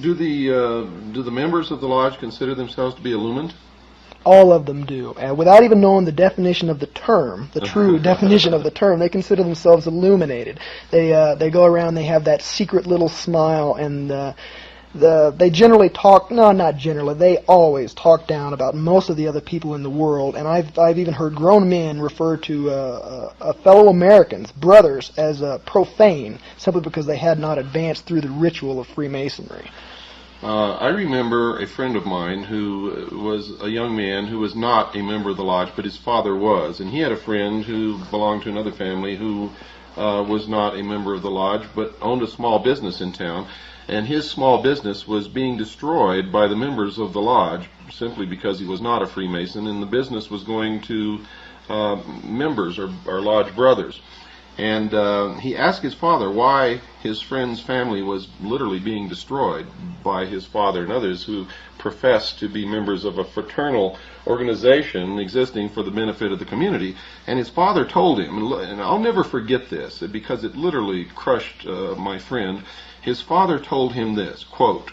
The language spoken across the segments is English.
Do the members of the lodge consider themselves to be illumined? All of them do. Without even knowing the definition of the term, the true definition of the term, they consider themselves illuminated. They go around, they have that secret little smile, and they generally talk, no, not generally, they always talk down about most of the other people in the world, and I've even heard grown men refer to fellow Americans, brothers, as profane, simply because they had not advanced through the ritual of Freemasonry. I remember a friend of mine who was a young man who was not a member of the lodge, but his father was. And he had a friend who belonged to another family who was not a member of the lodge, but owned a small business in town. And his small business was being destroyed by the members of the lodge simply because he was not a Freemason, and the business was going to members or lodge brothers. And he asked his father why his friend's family was literally being destroyed by his father and others who professed to be members of a fraternal organization existing for the benefit of the community. And his father told him, and I'll never forget this because it literally crushed my friend. His father told him this, quote,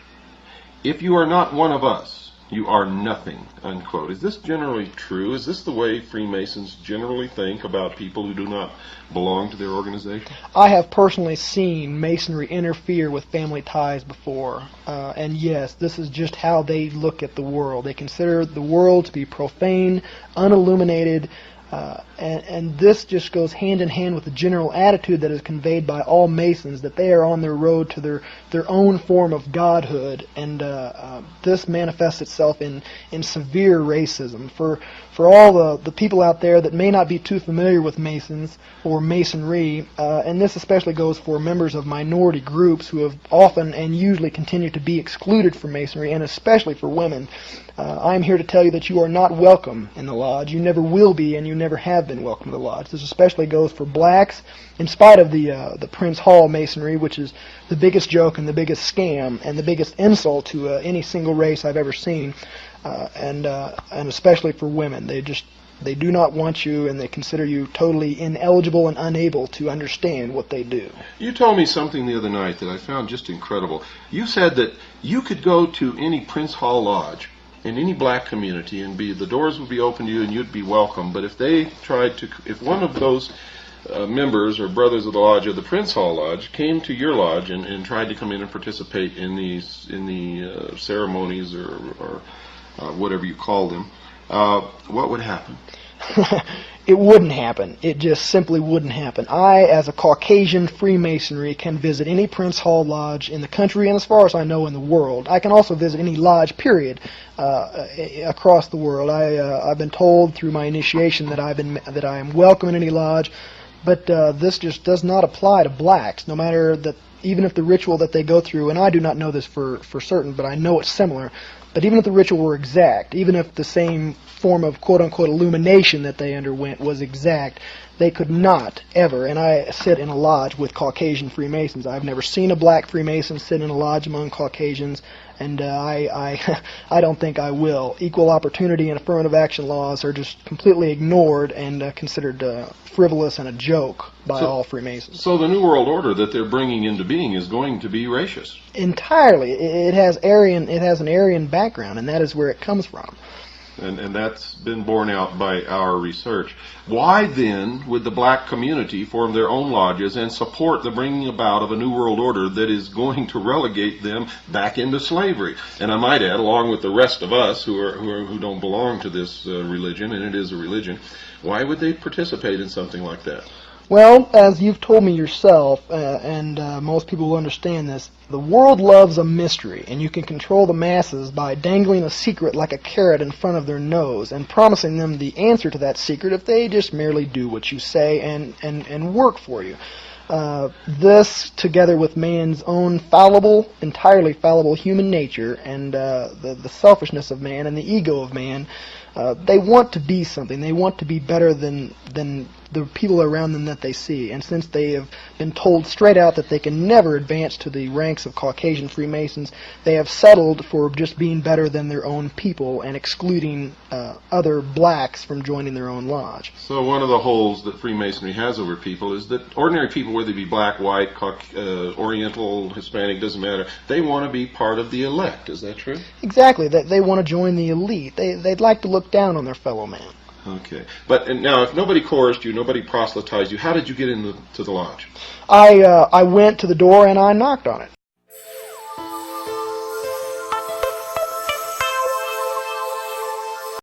"If you are not one of us, you are nothing," unquote. Is this generally true? Is this the way Freemasons generally think about people who do not belong to their organization? I have personally seen Masonry interfere with family ties before, and yes, this is just how they look at the world. They consider the world to be profane, unilluminated, and this just goes hand in hand with the general attitude that is conveyed by all Masons, that they are on their road to their own form of godhood, and this manifests itself in severe racism. For all the people out there that may not be too familiar with Masons or Masonry, and this especially goes for members of minority groups who have often and usually continue to be excluded from Masonry, and especially for women, I am here to tell you that you are not welcome in the lodge. You never will be, and you never have been welcome to the lodge. This especially goes for blacks, in spite of the Prince Hall Masonry, which is the biggest joke and the biggest scam and the biggest insult to any single race I've ever seen, and especially for women. They do not want you, and they consider you totally ineligible and unable to understand what they do. You told me something the other night that I found just incredible. You said that you could go to any Prince Hall Lodge in any black community and the doors would be open to you and you'd be welcome, but if one of those members or brothers of the lodge of the Prince Hall Lodge came to your lodge and tried to come in and participate in the ceremonies or whatever you call them, what would happen? It wouldn't happen. It just simply wouldn't happen. I, as a Caucasian Freemasonry, can visit any Prince Hall Lodge in the country, and as far as I know, in the world. I can also visit any lodge, period, across the world. I've been told through my initiation that I am welcome in any lodge, but this just does not apply to blacks, no matter that. Even if the ritual that they go through, and I do not know this for certain, but I know it's similar, but even if the ritual were exact, even if the same form of quote-unquote illumination that they underwent was exact, they could not ever, and I sit in a lodge with Caucasian Freemasons. I've never seen a black Freemason sit in a lodge among Caucasians, and I don't think I will. Equal opportunity and affirmative action laws are just completely ignored and considered frivolous and a joke by all Freemasons. So the New World Order that they're bringing into being is going to be racist? Entirely. It has an Aryan background, and that is where it comes from. And that's been borne out by our research. Why then would the black community form their own lodges and support the bringing about of a New World Order that is going to relegate them back into slavery? And I might add, along with the rest of us who don't belong to this religion, and it is a religion, why would they participate in something like that? Well, as you've told me yourself, and most people will understand this, the world loves a mystery, and you can control the masses by dangling a secret like a carrot in front of their nose and promising them the answer to that secret if they just merely do what you say and work for you. This, together with man's own entirely fallible human nature and the selfishness of man and the ego of man, they want to be something. They want to be better than the people around them that they see. And since they have been told straight out that they can never advance to the ranks of Caucasian Freemasons, they have settled for just being better than their own people and excluding other blacks from joining their own lodge. So one of the holes that Freemasonry has over people is that ordinary people whether it be black, white, Oriental, Hispanic, doesn't matter. They want to be part of the elect. Is that true? Exactly. They want to join the elite. They'd like to look down on their fellow man. Okay. But now, if nobody coerced you, nobody proselytized you, how did you get into the lodge? I went to the door and I knocked on it.